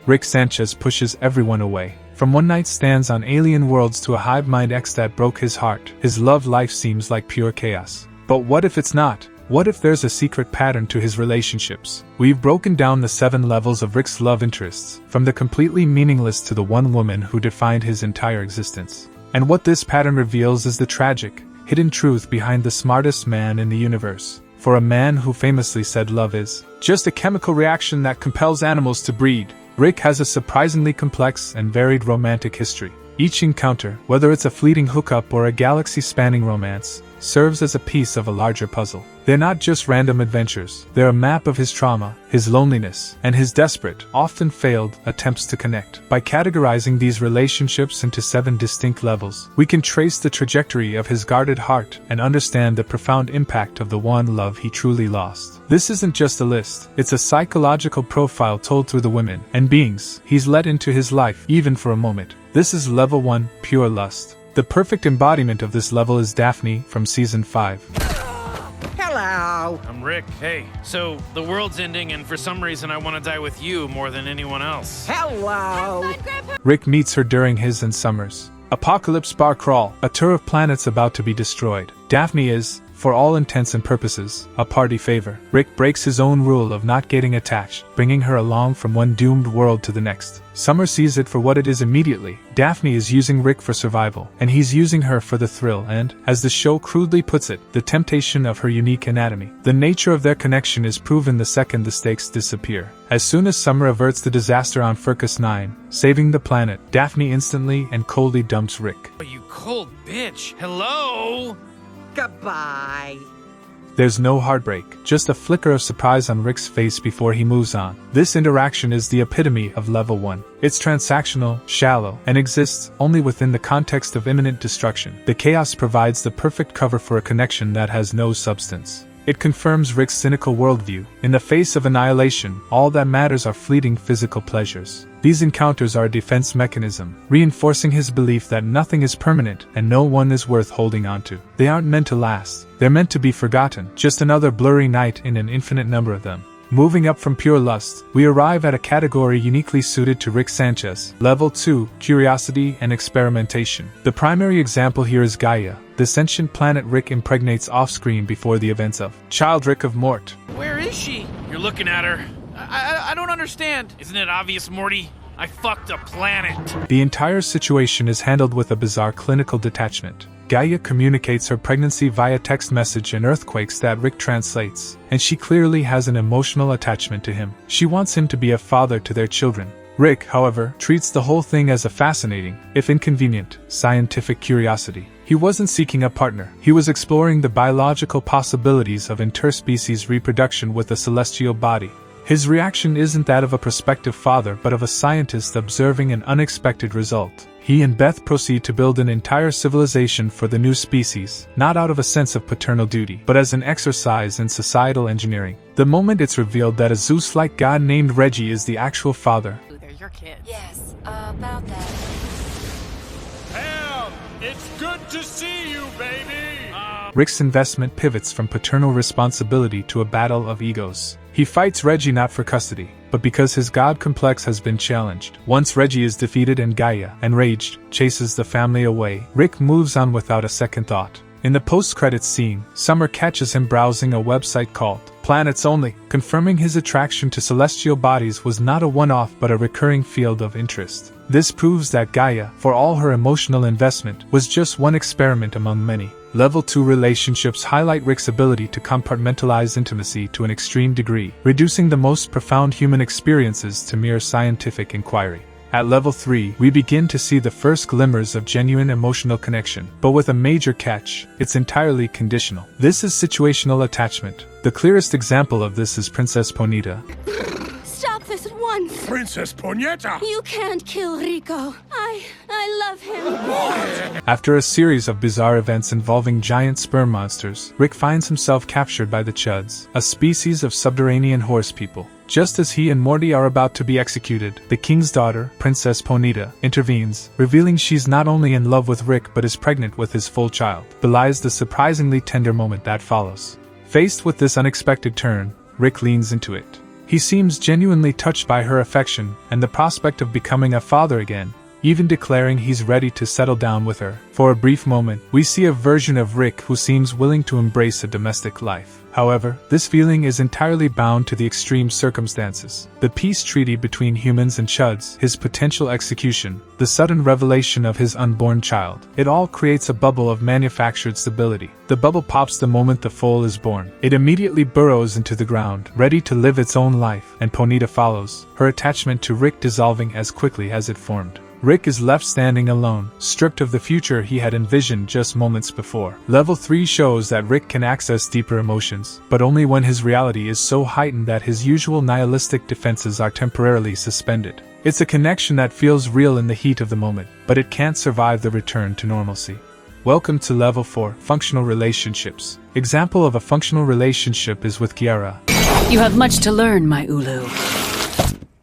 Rick Sanchez pushes everyone away. From one-night stands on alien worlds to a hive-mind ex that broke his heart, his love life seems like pure chaos. But what if it's not? What if there's a secret pattern to his relationships? We've broken down the 7 levels of Rick's love interests, from the completely meaningless to the one woman who defined his entire existence. And what this pattern reveals is the tragic, hidden truth behind the smartest man in the universe. For a man who famously said love is just a chemical reaction that compels animals to breed, Rick has a surprisingly complex and varied romantic history. Each encounter, whether it's a fleeting hookup or a galaxy-spanning romance, serves as a piece of a larger puzzle. They're not just random adventures, they're a map of his trauma, his loneliness, and his desperate, often failed, attempts to connect. By categorizing these relationships into 7 distinct levels, we can trace the trajectory of his guarded heart and understand the profound impact of the one love he truly lost. This isn't just a list, it's a psychological profile told through the women and beings he's let into his life, even for a moment. This is Level 1, Pure Lust. The perfect embodiment of this level is Daphne from Season 5. Hello! I'm Rick. Hey, so the world's ending and for some reason I want to die with you more than anyone else. Hello! Rick meets her during his and Summer's Apocalypse Bar Crawl, a tour of planets about to be destroyed. Daphne is, for all intents and purposes, a party favor. Rick breaks his own rule of not getting attached, bringing her along from one doomed world to the next. Summer sees it for what it is immediately. Daphne is using Rick for survival, and he's using her for the thrill and, as the show crudely puts it, the temptation of her unique anatomy. The nature of their connection is proven the second the stakes disappear. As soon as Summer averts the disaster on Furcus 9, saving the planet, Daphne instantly and coldly dumps Rick. Oh, you cold bitch. Hello? Goodbye. There's no heartbreak, just a flicker of surprise on Rick's face before he moves on. This interaction is the epitome of Level 1. It's transactional, shallow, and exists only within the context of imminent destruction. The chaos provides the perfect cover for a connection that has no substance. It confirms Rick's cynical worldview. In the face of annihilation, all that matters are fleeting physical pleasures. These encounters are a defense mechanism, reinforcing his belief that nothing is permanent and no one is worth holding onto. They aren't meant to last. They're meant to be forgotten, just another blurry night in an infinite number of them. Moving up from pure lust, we arrive at a category uniquely suited to Rick Sanchez, Level 2, Curiosity and Experimentation. The primary example here is Gaia, the sentient planet Rick impregnates off-screen before the events of Child Rick of Mort. Where is she? You're looking at her. I don't understand. Isn't it obvious, Morty? I fucked a planet. The entire situation is handled with a bizarre clinical detachment. Gaia communicates her pregnancy via text message and earthquakes that Rick translates, and she clearly has an emotional attachment to him. She wants him to be a father to their children. Rick, however, treats the whole thing as a fascinating, if inconvenient, scientific curiosity. He wasn't seeking a partner. He was exploring the biological possibilities of interspecies reproduction with a celestial body. His reaction isn't that of a prospective father but of a scientist observing an unexpected result. He and Beth proceed to build an entire civilization for the new species, not out of a sense of paternal duty, but as an exercise in societal engineering. The moment it's revealed that a Zeus-like god named Reggie is the actual father. They're your kids. Yes, about that. Pam, it's good to see you, baby! Rick's investment pivots from paternal responsibility to a battle of egos. He fights Reggie not for custody, but because his god complex has been challenged. Once Reggie is defeated and Gaia, enraged, chases the family away, Rick moves on without a second thought. In the post-credits scene, Summer catches him browsing a website called Planets Only, confirming his attraction to celestial bodies was not a one-off but a recurring field of interest. This proves that Gaia, for all her emotional investment, was just one experiment among many. Level 2 relationships highlight Rick's ability to compartmentalize intimacy to an extreme degree, reducing the most profound human experiences to mere scientific inquiry. At Level 3, we begin to see the first glimmers of genuine emotional connection, but with a major catch: it's entirely conditional. This is situational attachment. The clearest example of this is Princess Ponita. Stop this at once! Princess Poneta! You can't kill Rico. I love him. After a series of bizarre events involving giant sperm monsters, Rick finds himself captured by the Chuds, a species of subterranean horse people. Just as he and Morty are about to be executed, the king's daughter, Princess Ponita, intervenes, revealing she's not only in love with Rick but is pregnant with his full child. Belies the surprisingly tender moment that follows. Faced with this unexpected turn, Rick leans into it. He seems genuinely touched by her affection and the prospect of becoming a father again, even declaring he's ready to settle down with her. For a brief moment, we see a version of Rick who seems willing to embrace a domestic life. However, this feeling is entirely bound to the extreme circumstances. The peace treaty between humans and Chuds, his potential execution, the sudden revelation of his unborn child. It all creates a bubble of manufactured stability. The bubble pops the moment the foal is born. It immediately burrows into the ground, ready to live its own life, and Ponita follows, her attachment to Rick dissolving as quickly as it formed. Rick is left standing alone, stripped of the future he had envisioned just moments before. Level 3 shows that Rick can access deeper emotions, but only when his reality is so heightened that his usual nihilistic defenses are temporarily suspended. It's a connection that feels real in the heat of the moment, but it can't survive the return to normalcy. Welcome to Level 4, Functional Relationships. Example of a functional relationship is with Kiara. You have much to learn, my Ulu.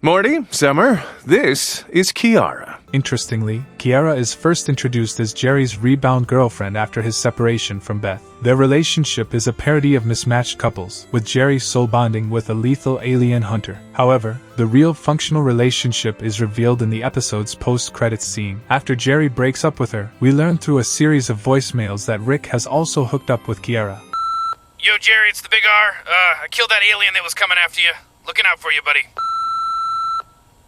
Morty, Summer, this is Kiara. Interestingly, Kiara is first introduced as Jerry's rebound girlfriend after his separation from Beth. Their relationship is a parody of mismatched couples, with Jerry soul bonding with a lethal alien hunter. However, the real functional relationship is revealed in the episode's post-credits scene. After Jerry breaks up with her, we learn through a series of voicemails that Rick has also hooked up with Kiara. Yo, Jerry, it's the Big R. I killed that alien that was coming after you. Looking out for you, buddy.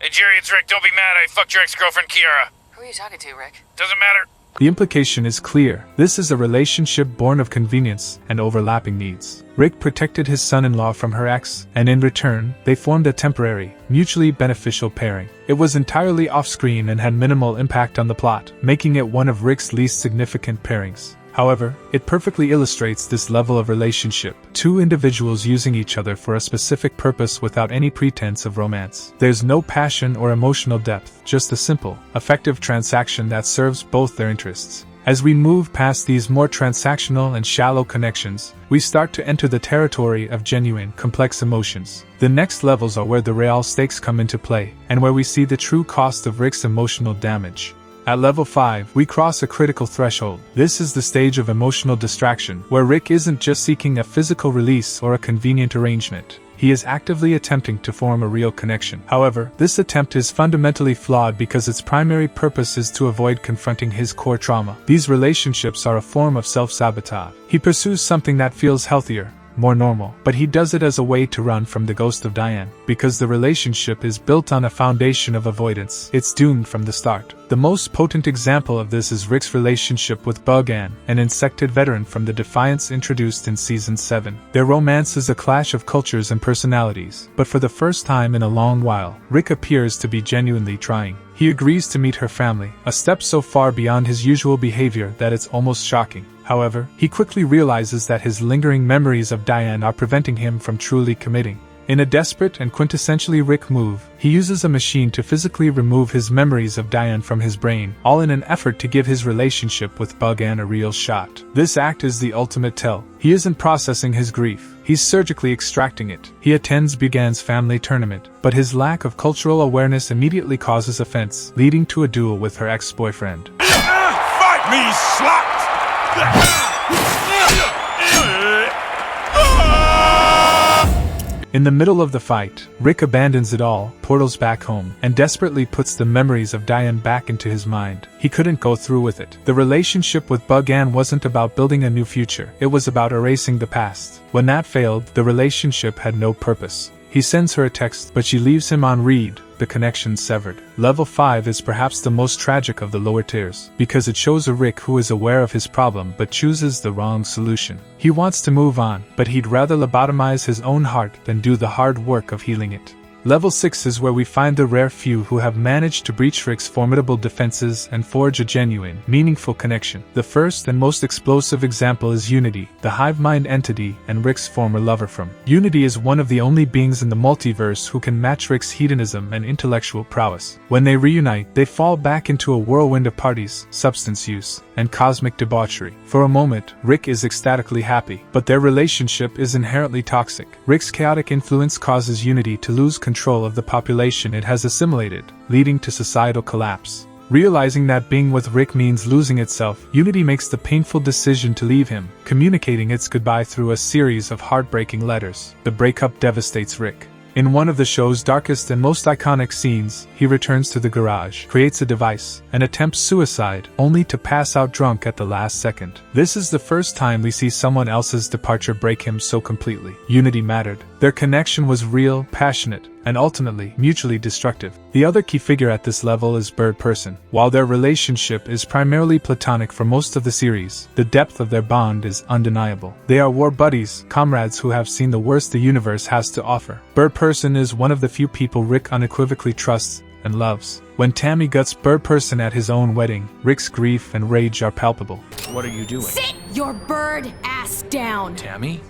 Hey, Jerry, it's Rick. Don't be mad. I fucked your ex-girlfriend, Kiara. Who are you talking to, Rick? Doesn't matter. The implication is clear. This is a relationship born of convenience and overlapping needs. Rick protected his son-in-law from her ex, and in return, they formed a temporary, mutually beneficial pairing. It was entirely off-screen and had minimal impact on the plot, making it one of Rick's least significant pairings. However, it perfectly illustrates this level of relationship. Two individuals using each other for a specific purpose without any pretense of romance. There's no passion or emotional depth, just a simple, effective transaction that serves both their interests. As we move past these more transactional and shallow connections, we start to enter the territory of genuine, complex emotions. The next levels are where the real stakes come into play, and where we see the true cost of Rick's emotional damage. At level 5, we cross a critical threshold. This is the stage of emotional distraction, where Rick isn't just seeking a physical release or a convenient arrangement. He is actively attempting to form a real connection. However, this attempt is fundamentally flawed because its primary purpose is to avoid confronting his core trauma. These relationships are a form of self-sabotage. He pursues something that feels healthier, more normal, but he does it as a way to run from the ghost of Diane. Because the relationship is built on a foundation of avoidance, it's doomed from the start. The most potent example of this is Rick's relationship with Bug-Ann, an insected veteran from the Defiance introduced in Season 7. Their romance is a clash of cultures and personalities, but for the first time in a long while, Rick appears to be genuinely trying. He agrees to meet her family, a step so far beyond his usual behavior that it's almost shocking. However, he quickly realizes that his lingering memories of Diane are preventing him from truly committing. In a desperate and quintessentially Rick move, he uses a machine to physically remove his memories of Diane from his brain, all in an effort to give his relationship with Bug-Ann a real shot. This act is the ultimate tell. He isn't processing his grief, he's surgically extracting it. He attends Bug-Ann's family tournament, but his lack of cultural awareness immediately causes offense, leading to a duel with her ex-boyfriend. Fight me, slut! In the middle of the fight, Rick abandons it all, portals back home, and desperately puts the memories of Diane back into his mind. He couldn't go through with it. The relationship with Bug-Ann wasn't about building a new future, it was about erasing the past. When that failed, the relationship had no purpose. He sends her a text, but she leaves him on read, the connection severed. Level 5 is perhaps the most tragic of the lower tiers, because it shows a Rick who is aware of his problem but chooses the wrong solution. He wants to move on, but he'd rather lobotomize his own heart than do the hard work of healing it. Level 6 is where we find the rare few who have managed to breach Rick's formidable defenses and forge a genuine, meaningful connection. The first and most explosive example is Unity, the hive mind entity and Rick's former lover from. Unity is one of the only beings in the multiverse who can match Rick's hedonism and intellectual prowess. When they reunite, they fall back into a whirlwind of parties, substance use, and cosmic debauchery. For a moment, Rick is ecstatically happy, but their relationship is inherently toxic. Rick's chaotic influence causes Unity to lose control of the population it has assimilated, leading to societal collapse. Realizing that being with Rick means losing itself, Unity makes the painful decision to leave him, communicating its goodbye through a series of heartbreaking letters. The breakup devastates Rick. In one of the show's darkest and most iconic scenes, he returns to the garage, creates a device, and attempts suicide, only to pass out drunk at the last second. This is the first time we see someone else's departure break him so completely. Unity mattered. Their connection was real, passionate, and ultimately mutually destructive. The other key figure at this level is Bird Person. While their relationship is primarily platonic for most of the series, the depth of their bond is undeniable. They are war buddies, comrades who have seen the worst the universe has to offer. Bird Person is one of the few people Rick unequivocally trusts and loves. When Tammy guts Bird Person at his own wedding, Rick's grief and rage are palpable. What are you doing? Sit your bird ass down. Tammy?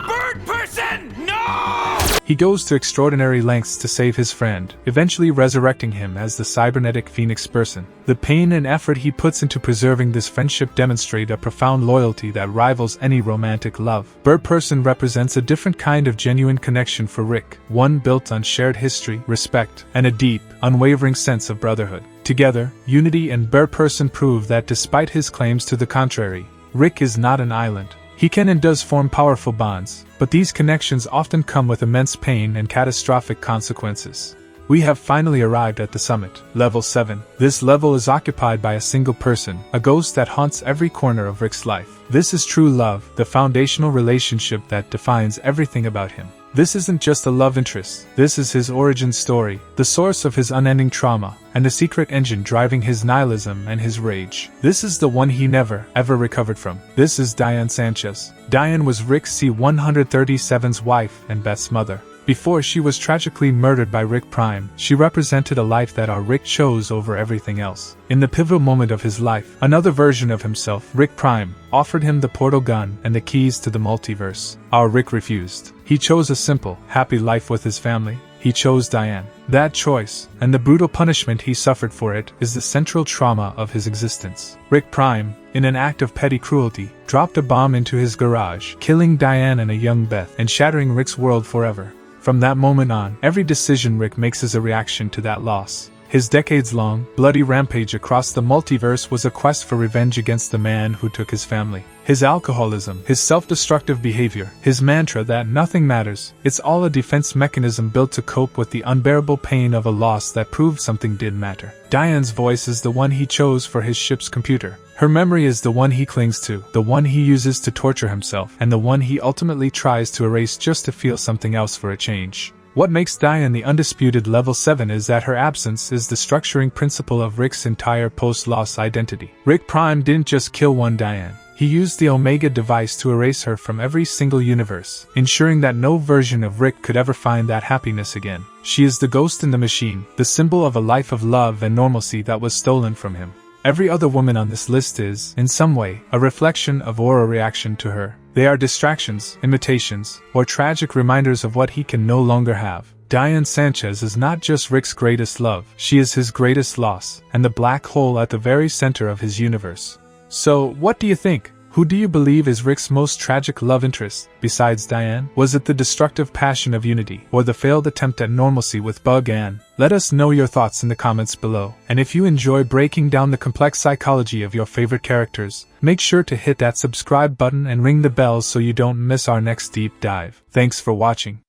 Bird person, no! He goes to extraordinary lengths to save his friend, eventually resurrecting him as the cybernetic Phoenix Person. The pain and effort he puts into preserving this friendship demonstrate a profound loyalty that rivals any romantic love. Bird Person represents a different kind of genuine connection for Rick, one built on shared history, respect, and a deep, unwavering sense of brotherhood. Together, Unity and Bird Person prove that despite his claims to the contrary, Rick is not an island. He can and does form powerful bonds, but these connections often come with immense pain and catastrophic consequences. We have finally arrived at the summit, Level 7. This level is occupied by a single person, a ghost that haunts every corner of Rick's life. This is true love, the foundational relationship that defines everything about him. This isn't just a love interest, this is his origin story, the source of his unending trauma, and the secret engine driving his nihilism and his rage. This is the one he never, ever recovered from. This is Diane Sanchez. Diane was Rick C-137's wife and Beth's mother. Before she was tragically murdered by Rick Prime, she represented a life that our Rick chose over everything else. In the pivotal moment of his life, another version of himself, Rick Prime, offered him the portal gun and the keys to the multiverse. Our Rick refused. He chose a simple, happy life with his family. He chose Diane. That choice, and the brutal punishment he suffered for it, is the central trauma of his existence. Rick Prime, in an act of petty cruelty, dropped a bomb into his garage, killing Diane and a young Beth, and shattering Rick's world forever. From that moment on, every decision Rick makes is a reaction to that loss. His decades-long, bloody rampage across the multiverse was a quest for revenge against the man who took his family. His alcoholism, his self-destructive behavior, his mantra that nothing matters, it's all a defense mechanism built to cope with the unbearable pain of a loss that proved something did matter. Diane's voice is the one he chose for his ship's computer. Her memory is the one he clings to, the one he uses to torture himself, and the one he ultimately tries to erase just to feel something else for a change. What makes Diane the undisputed Level 7 is that her absence is the structuring principle of Rick's entire post-loss identity. Rick Prime didn't just kill one Diane. He used the Omega device to erase her from every single universe, ensuring that no version of Rick could ever find that happiness again. She is the ghost in the machine, the symbol of a life of love and normalcy that was stolen from him. Every other woman on this list is, in some way, a reflection of or a reaction to her. They are distractions, imitations, or tragic reminders of what he can no longer have. Diane Sanchez is not just Rick's greatest love, she is his greatest loss, and the black hole at the very center of his universe. So, what do you think? Who do you believe is Rick's most tragic love interest, besides Diane? Was it the destructive passion of Unity, or the failed attempt at normalcy with Bug Ann? Let us know your thoughts in the comments below. And if you enjoy breaking down the complex psychology of your favorite characters, make sure to hit that subscribe button and ring the bell so you don't miss our next deep dive. Thanks for watching.